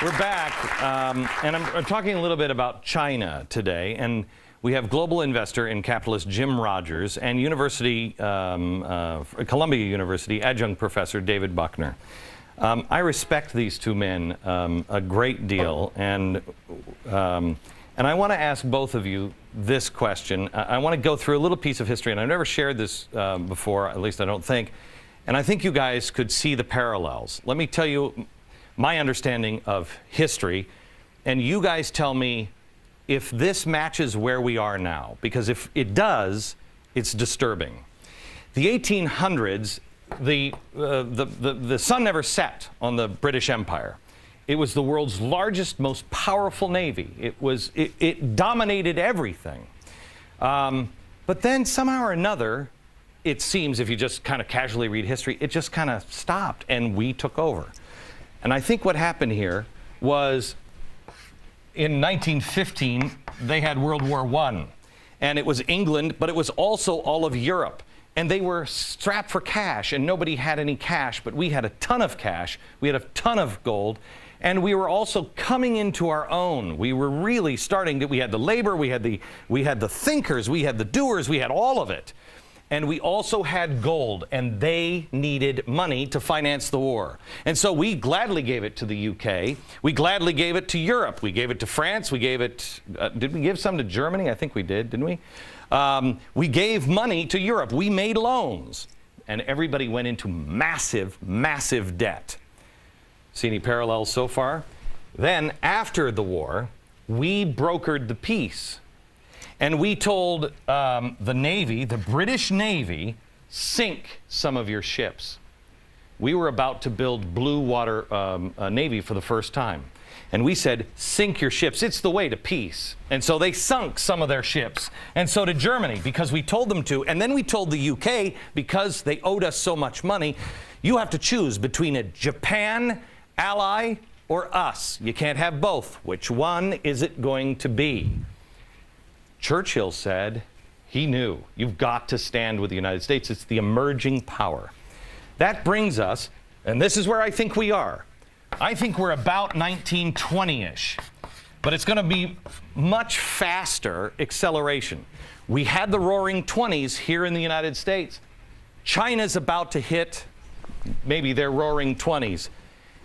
We're back, and I'm talking a little bit about China today, and we have global investor and capitalist Jim Rogers and Columbia University adjunct professor David Buckner. I respect these two men a great deal, and I want to ask both of you this question. I want to go through a little piece of history, and I've never shared this before, at least I don't think, and I think you guys could see the parallels. Let me tell you my understanding of history, and you guys tell me if this matches where we are now, because if it does, it's disturbing. The 1800s, the sun never set on the British Empire. It was the world's largest, most powerful navy. It dominated everything. But then somehow or another, it seems, if you just kind of casually read history, it just kind of stopped and we took over. And I think what happened here was in 1915, they had World War I. And it was England, but it was also all of Europe. And they were strapped for cash, and nobody had any cash, but we had a ton of cash. We had a ton of gold. And we were also coming into our own. We were really starting to, we had the labor, we had the thinkers, we had the doers, we had all of it. And we also had gold, and they needed money to finance the war. And so we gladly gave it to the UK. We gladly gave it to Europe. We gave it to France. We gave it, did we give some to Germany? I think we did, didn't we? We gave money to Europe. We made loans. And everybody went into massive, massive debt. See any parallels so far? Then, after the war, we brokered the peace. And we told the Navy, the British Navy, sink some of your ships. We were about to build blue water Navy for the first time. And we said, sink your ships. It's the way to peace. And so they sunk some of their ships. And so did Germany, because we told them to. And then we told the UK, because they owed us so much money, you have to choose between a Japan ally or us. You can't have both. Which one is it going to be? Churchill said, he knew, you've got to stand with the United States. It's the emerging power. That brings us, and this is where I think we are. I think we're about 1920-ish, but it's going to be much faster acceleration. We had the roaring 20s here in the United States. China's about to hit maybe their roaring 20s.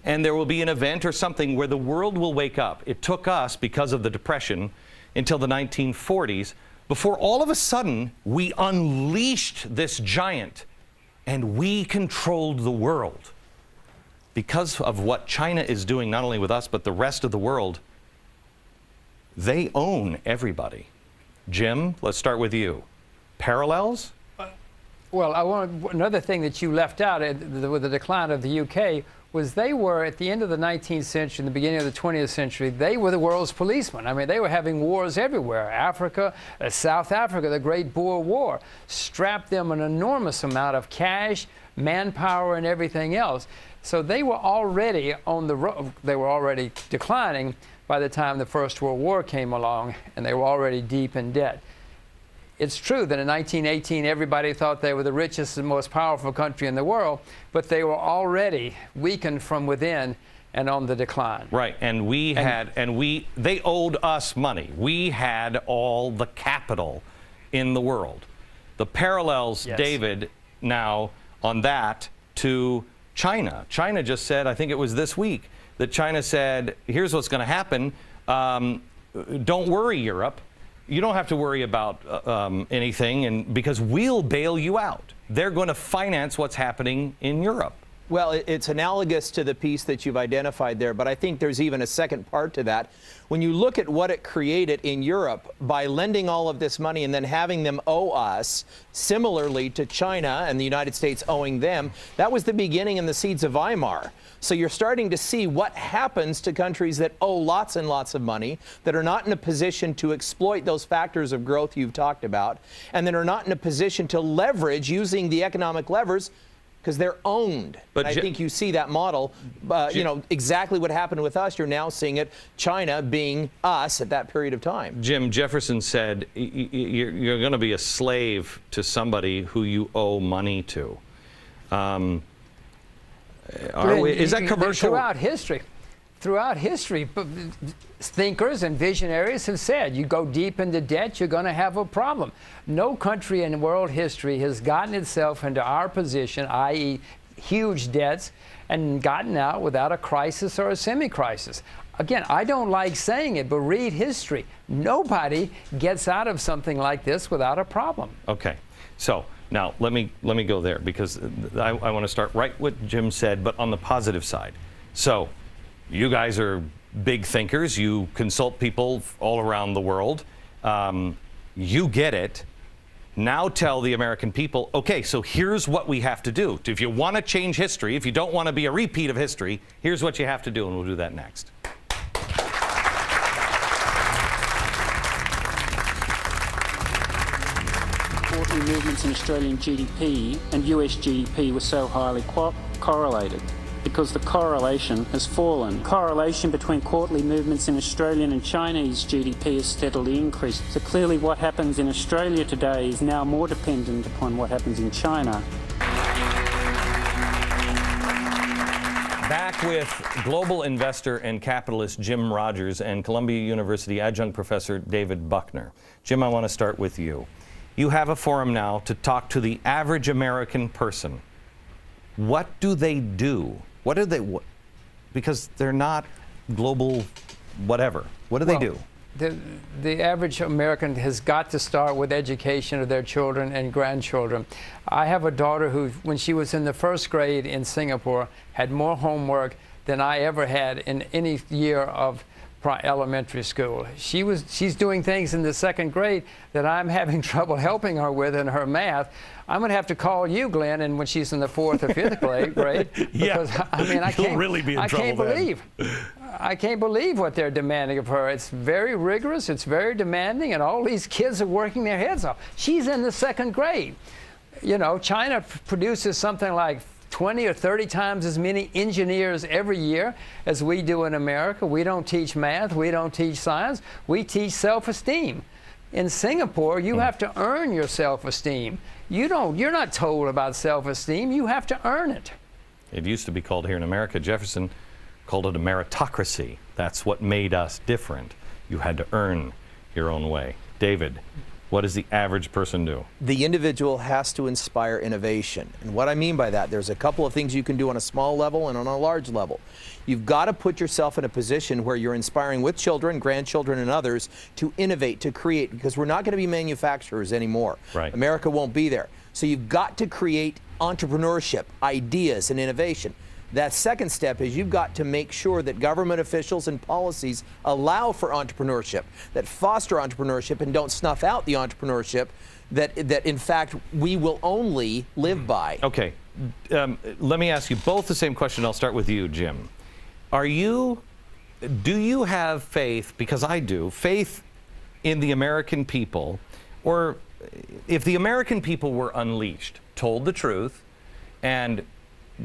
And there will be an event or something where the world will wake up. It took us, because of the Depression, until the 1940s, before all of a sudden we unleashed this giant and we controlled the world. Because of what China is doing, not only with us, but the rest of the world, they own everybody. Jim, let's start with you. Parallels? Well, another thing that you left out with the decline of the UK was they were, at the end of the 19th century and the beginning of the 20th century, they were the world's policemen. I mean, they were having wars everywhere. Africa, South Africa, the Great Boer War, strapped them an enormous amount of cash, manpower, and everything else. So they were already on the road. They were already declining by the time the First World War came along, and they were already deep in debt. It's true that in 1918, everybody thought they were the richest and most powerful country in the world, but they were already weakened from within and on the decline. Right, and they owed us money. We had all the capital in the world. The parallels, yes, David, now on that to China. China just said, I think it was this week, that China said, here's what's going to happen. Don't worry, Europe. You don't have to worry about anything, and because we'll bail you out. They're going to finance what's happening in Europe. Well, it's analogous to the piece that you've identified there, but I think there's even a second part to that. When you look at what it created in Europe by lending all of this money and then having them owe us, similarly to China and the United States owing them, that was the beginning and the seeds of Weimar. So you're starting to see what happens to countries that owe lots and lots of money, that are not in a position to exploit those factors of growth you've talked about, and that are not in a position to leverage using the economic levers because they're owned. But I think you see that model, you know, exactly what happened with us. You're now seeing it, China being us at that period of time. Jim, Jefferson said you're going to be a slave to somebody who you owe money to. Is that commercial? Throughout history, throughout history, thinkers and visionaries have said, you go deep into debt, you're going to have a problem. No country in world history has gotten itself into our position, i.e. huge debts, and gotten out without a crisis or a semi-crisis. Again, I don't like saying it, but read history. Nobody gets out of something like this without a problem. Okay, so now let me go there, because I want to start right what Jim said, but on the positive side. So you guys are big thinkers. You consult people all around the world. You get it. Now tell the American people, okay, so here's what we have to do. If you want to change history, if you don't want to be a repeat of history, here's what you have to do, and we'll do that next. Quarterly movements in Australian GDP and US GDP were so highly correlated, because the correlation has fallen. Correlation between quarterly movements in Australian and Chinese GDP has steadily increased. So clearly what happens in Australia today is now more dependent upon what happens in China. Back with global investor and capitalist Jim Rogers and Columbia University adjunct professor David Buckner. Jim, I want to start with you. You have a forum now to talk to the average American person. What do they do? What do they, because they're not global whatever. What do they do? The average American has got to start with education of their children and grandchildren. I have a daughter who, when she was in the first grade in Singapore, had more homework than I ever had in any year of elementary school. She's doing things in the second grade that I'm having trouble helping her with in her math. I'm going to have to call you, Glenn, and when she's in the fourth or fifth grade, because I mean, I can't believe what they're demanding of her. It's very rigorous, it's very demanding, and all these kids are working their heads off. She's in the second grade. You know, China produces something like 20 or 30 times as many engineers every year as we do in America. We don't teach math, we don't teach science, we teach self-esteem. In Singapore, you have to earn your self-esteem. You're not told about self-esteem, you have to earn it. It used to be called here in America, Jefferson called it a meritocracy. That's what made us different. You had to earn your own way. David, what does the average person do? The individual has to inspire innovation. And what I mean by that, there's a couple of things you can do on a small level and on a large level. You've got to put yourself in a position where you're inspiring with children, grandchildren, and others to innovate, to create, because we're not going to be manufacturers anymore. Right. America won't be there. So you've got to create entrepreneurship, ideas, and innovation. That second step is you've got to make sure that government officials and policies allow for entrepreneurship, that foster entrepreneurship and don't snuff out the entrepreneurship that in fact we will only live by. Okay, let me ask you both the same question. I'll start with you, Jim. Do you have faith, because I do, faith in the American people, or if the American people were unleashed, told the truth, and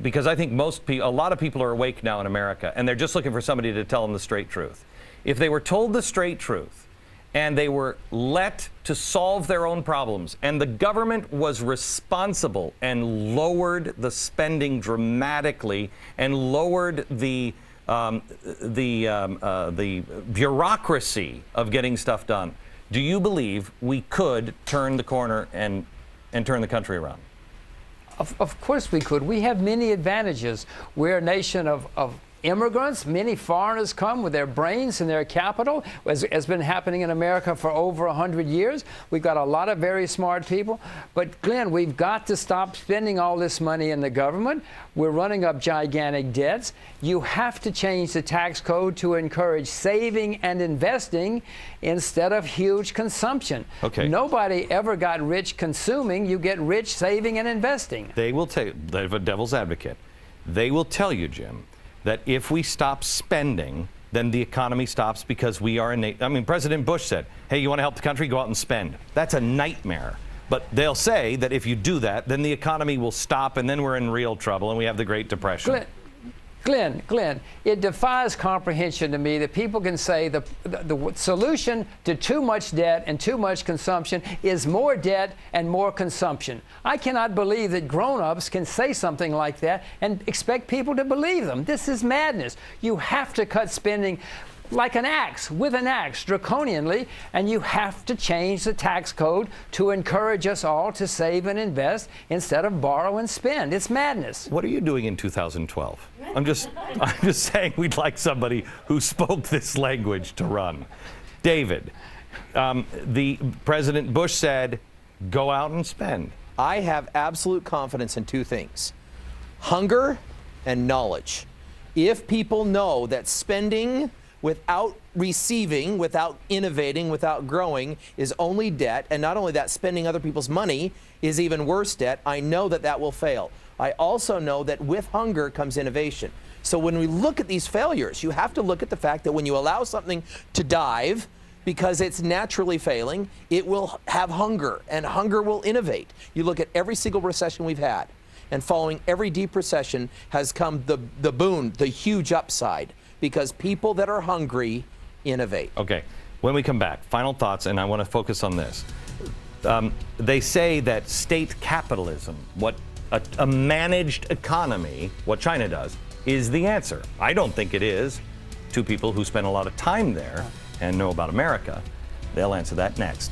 because I think a lot of people are awake now in America, and they're just looking for somebody to tell them the straight truth. If they were told the straight truth, and they were let to solve their own problems, and the government was responsible and lowered the spending dramatically and lowered the bureaucracy of getting stuff done, do you believe we could turn the corner and turn the country around? Of course we could. We have many advantages. We're a nation of immigrants. Many foreigners come with their brains and their capital, as has been happening in America for over 100 years. We've got a lot of very smart people. But Glenn, we've got to stop spending all this money in the government. We're running up gigantic debts. You have to change the tax code to encourage saving and investing instead of huge consumption. Okay. Nobody ever got rich consuming. You get rich saving and investing. They will tell you, they're a devil's advocate. They will tell you, Jim, that if we stop spending, then the economy stops, because we are I mean, President Bush said, hey, you want to help the country? Go out and spend. That's a nightmare. But they'll say that if you do that, then the economy will stop, and then we're in real trouble, and we have the Great Depression. Glenn, it defies comprehension to me that people can say the solution to too much debt and too much consumption is more debt and more consumption. I cannot believe that grown-ups can say something like that and expect people to believe them. This is madness. You have to cut spending like an axe, with an axe, draconianly, and you have to change the tax code to encourage us all to save and invest instead of borrow and spend. It's madness. What are you doing in 2012? I'm just saying we'd like somebody who spoke this language to run. David, the President Bush said, go out and spend. I have absolute confidence in two things: hunger and knowledge. If people know that spending without receiving, without innovating, without growing is only debt, and not only that, spending other people's money is even worse debt, I know that that will fail. I also know that with hunger comes innovation. So when we look at these failures, you have to look at the fact that when you allow something to dive because it's naturally failing, it will have hunger, and hunger will innovate. You look at every single recession we've had, and following every deep recession has come the boon, the huge upside, because people that are hungry innovate. Okay, when we come back, final thoughts, and I want to focus on this. They say that state capitalism, what a managed economy, what China does, is the answer. I don't think it is. Two people who spend a lot of time there and know about America, they'll answer that next.